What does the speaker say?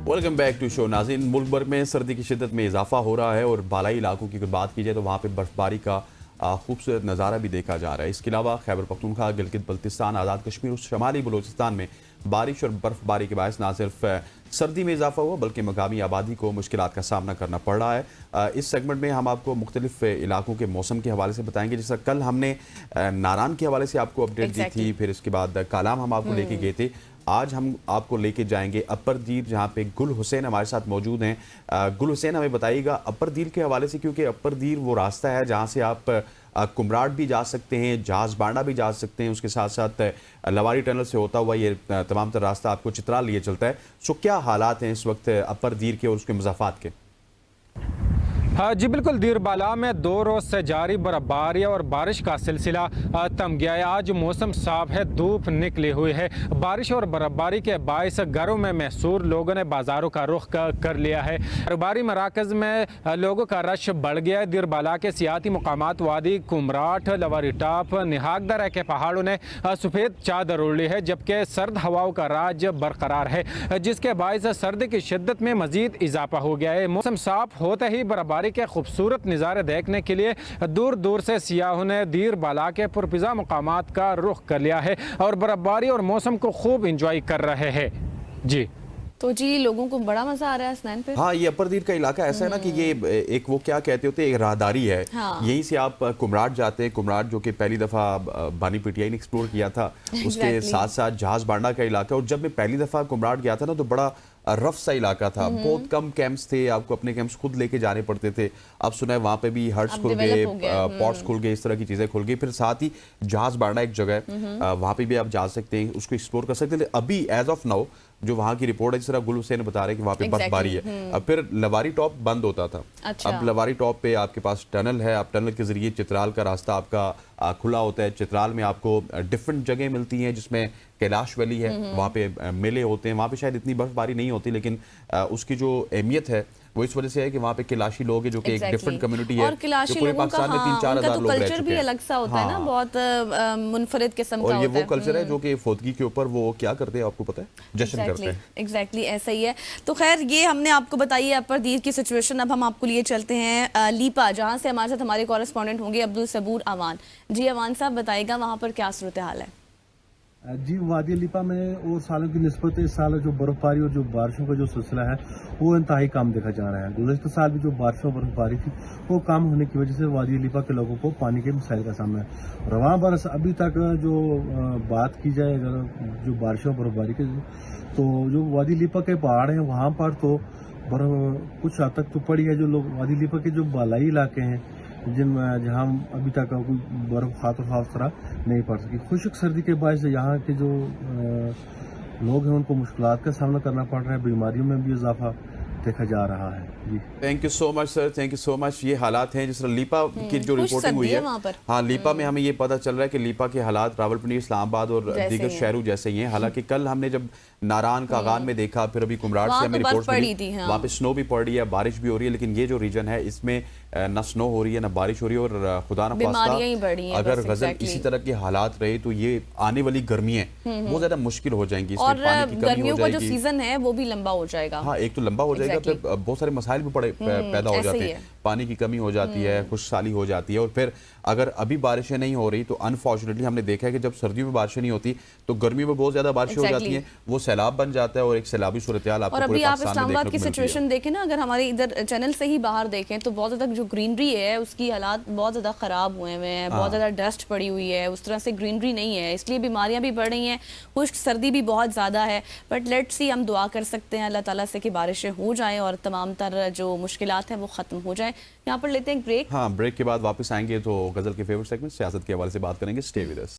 Welcome back to show. नाज़रीन, मुल्क भर में सर्दी की शिद्दत में इजाफा हो रहा है और बालाई इलाकों की अगर बात की जाए तो वहाँ पे बर्फबारी का खूबसूरत नज़ारा भी देखा जा रहा है। इसके अलावा खैबर पख्तूनख्वा, गिलगित बल्तिस्तान, आज़ाद कश्मीर और शमाली बलूचिस्तान में बारिश और बर्फबारी के बायस न सिर्फ सर्दी में इजाफा हुआ बल्कि मकामी आबादी को मुश्किलात का सामना करना पड़ रहा है। इस सेगमेंट में हम आपको मुख्तलिफ इलाकों के मौसम के हवाले से बताएंगे। जैसा कल हमने नारान के हवाले से आपको अपडेट दी थी, फिर इसके बाद कालाम हम आपको लेके गए थे। आज हम आपको लेके जाएंगे अपर दीर, जहाँ पे गुल हुसैन हमारे साथ मौजूद हैं। गुल हुसैन, हमें बताइएगा अपर दीर के हवाले से, क्योंकि अपर दीर वो रास्ता है जहाँ से आप कुमराट भी जा सकते हैं, जहाज बांडा भी जा सकते हैं, उसके साथ साथ लवारी टनल से होता हुआ ये तमाम तर रास्ता आपको चित्राल लिए चलता है। सो क्या हालात हैं इस वक्त अपर दीर के और उसके मज़ाफ़ात के? हाँ जी बिल्कुल, दीर बाला में 2 रोज़ से जारी बर्फबारी और बारिश का सिलसिला थम गया है। आज मौसम साफ है, धूप निकली हुई है। बारिश और बर्फबारी के बायस घरों में महसूर लोगों ने बाज़ारों का रुख कर लिया है। कारोबारी मराकज़ में लोगों का रश बढ़ गया है। दीर बाला के सियाती मकामात वादी कुमराट, लवारी टॉप, निहाग दर्रा के पहाड़ों ने सफ़ेद चादर ओढ़ ली है, जबकि सर्द हवाओं का राज बरकरार है, जिसके बायस सर्दी की शिद्दत में मज़ीद इजाफा हो गया है। मौसम साफ होते ही बर्फबारी के खूबसूरत नज़ारे देखने के लिए दूर दूर से सियाहों ने दीर बाला के पुरफिजा मकामात का रुख कर लिया है और बर्फबारी और मौसम को खूब इंजॉय कर रहे हैं। जी तो जी, लोगों को बड़ा मजा आ रहा है स्नान पे। हाँ, ये अपर दीर का इलाका ऐसा है ना कि ये एक वो क्या कहते होते हैं, एक राहदारी है। हाँ। यहीं से आप कुमराट जाते हैं, कुमराट जो कि पहली दफ़ा बानी पीटीआई ने एक्सप्लोर किया था, उसके साथ साथ जहाज बांडा का इलाका। और जब मैं पहली दफ़ा कुमराट गया था ना तो बड़ा रफ सा इलाका था, बहुत कम कैंप्स थे, आपको अपने कैंप्स खुद लेके जाने पड़ते थे। अब सुना है वहाँ पे भी हट्स खुल गए, पॉट्स खुल गए, इस तरह की चीज़ें खुल गई। फिर साथ ही जहाज बांडा एक जगह है, वहाँ पे भी आप जा सकते हैं, उसको एक्सप्लोर कर सकते हैं। अभी एज ऑफ नाउ जो वहाँ की रिपोर्ट है, जिस तरह गुल हुसैन बता रहे हैं कि वहाँ पे बर्फबारी है। अब फिर लवारी टॉप बंद होता था। अच्छा। अब लवारी टॉप पे आपके पास टनल है, आप टनल के जरिए चित्राल का रास्ता आपका खुला होता है। चित्राल में आपको डिफरेंट जगह मिलती हैं, जिसमें कैलाश वैली है, वहाँ पे मेले होते हैं। वहाँ पे शायद इतनी बर्फबारी नहीं होती, लेकिन उसकी जो अहमियत है वो इस वजह से है कि वहाँ पे कैलाशी लोग हैं, जो कि एक डिफरेंट कम्युनिटी है। और कैलाशी लोगों पाकिस्तान में 3-4 हज़ार लोग रह चुके हैं। कल्चर भी अलग सा होता है ना, बहुत मुनफरिद किस्म का होता है। और ये वो कल्चर है जो कि फोदगी के ऊपर वो क्या करते हैं, आपको पता है, जश्न करते हैं। एग्जैक्टली ऐसा ही है। तो खैर, ये हमने आपको बताई है अपर दीर की सिचुएशन। अब हम आपको लिए चलते हैं लीपा, जहाँ से हमारे साथ हमारे कॉरेस्पॉन्डेंट होंगे अब्दुल सबूर अवान। जी अवान साहब, बताइएगा वहाँ पर क्या सूरत हाल है? जी, वादी लिपा में और सालों की निस्बत इस साल जो बर्फबारी और जो बारिशों का जो सिलसिला है वो इंतहाई कम देखा जा रहा है। गुज़श्ता साल भी जो बारिशों बर्फबारी थी वो कम होने की वजह से वादी लिपा के लोगों को पानी के मसाइल का सामना है। रवां बरस अभी तक जो बात की जाए अगर जो बारिशों बर्फबारी के, तो जो वादी लिपा के पहाड़ हैं वहाँ पर तो बर्फ कुछ हद तक तो पड़ी है। जो लोग वादी लिपा के जो बालाई इलाके हैं जहाँ अभी तक कोई बर्फ खातर खासरा नहीं पड़ सकी, खुश्क सर्दी के बायस यहाँ के जो लोग हैं उनको मुश्किलात का सामना करना पड़ रहा है, बीमारियों में भी इजाफा देखा जा रहा है। जी, thank you so much sir, thank you so much. ये हालात हैं जिस तरह लीपा की जो रिपोर्टिंग हुई है। हाँ, लीपा में हमें ये पता चल रहा है कि लीपा के हालात रावलपिंडी, इस्लामाबाद और दीगर शहरों जैसे ही हैं। हालांकि कल हमने जब नारान कागान में देखा, फिर अभी कुमराट से हमें रिपोर्ट मिली, वहाँ पे स्नो भी पड़ रही है, बारिश भी हो रही है। लेकिन ये जो रीजन है इसमें न स्नो हो रही है, न बारिश हो रही है, और खुदा न खास्ता अगर गजल इसी तरह के हालात रहे तो ये आने वाली गर्मियाँ बहुत ज्यादा मुश्किल हो जाएंगी। और गर्मियों का जो सीजन है वो भी लंबा हो जाएगा। हाँ, एक तो लंबा हो जाएगा, फिर बहुत सारे मसाइल भी पैदा हो जाते हैं। पानी की कमी हो जाती है, खुशहाली हो जाती है। और फिर अगर अभी बारिशें नहीं हो रही तो अनफॉर्चुनेटली हमने देखा है कि जब सर्दियों में बारिशें नहीं होती तो गर्मी में बहुत ज्यादा बारिशें हो जाती हैं, वो सैलाब बन जाता है और एक सैलाबी सूरत हाल आपको और अभी आप इस्लामाबाद की सिचुएशन देखें ना, अगर हमारे इधर चैनल से ही बाहर देखें तो बहुत ज्यादा जो ग्रीनरी है उसकी हालात बहुत ज्यादा खराब हुए हैं, बहुत ज्यादा डस्ट पड़ी हुई है, उस तरह से ग्रीनरी नहीं है, इसलिए बीमारियां भी बढ़ रही हैं, खुश्क सर्दी भी बहुत ज्यादा है। बट लेट्स सी, हम दुआ कर सकते हैं अल्लाह ताला से कि बारिशें हो जाएं और तमाम तर जो मुश्किलात हैं वो खत्म हो जाएं। यहाँ पर लेते हैं ब्रेक। हाँ, ब्रेक के बाद वापस आएंगे तो गजल के फेवरेट सेगमेंट सियासत के हवाले से बात करेंगे। Stay with us.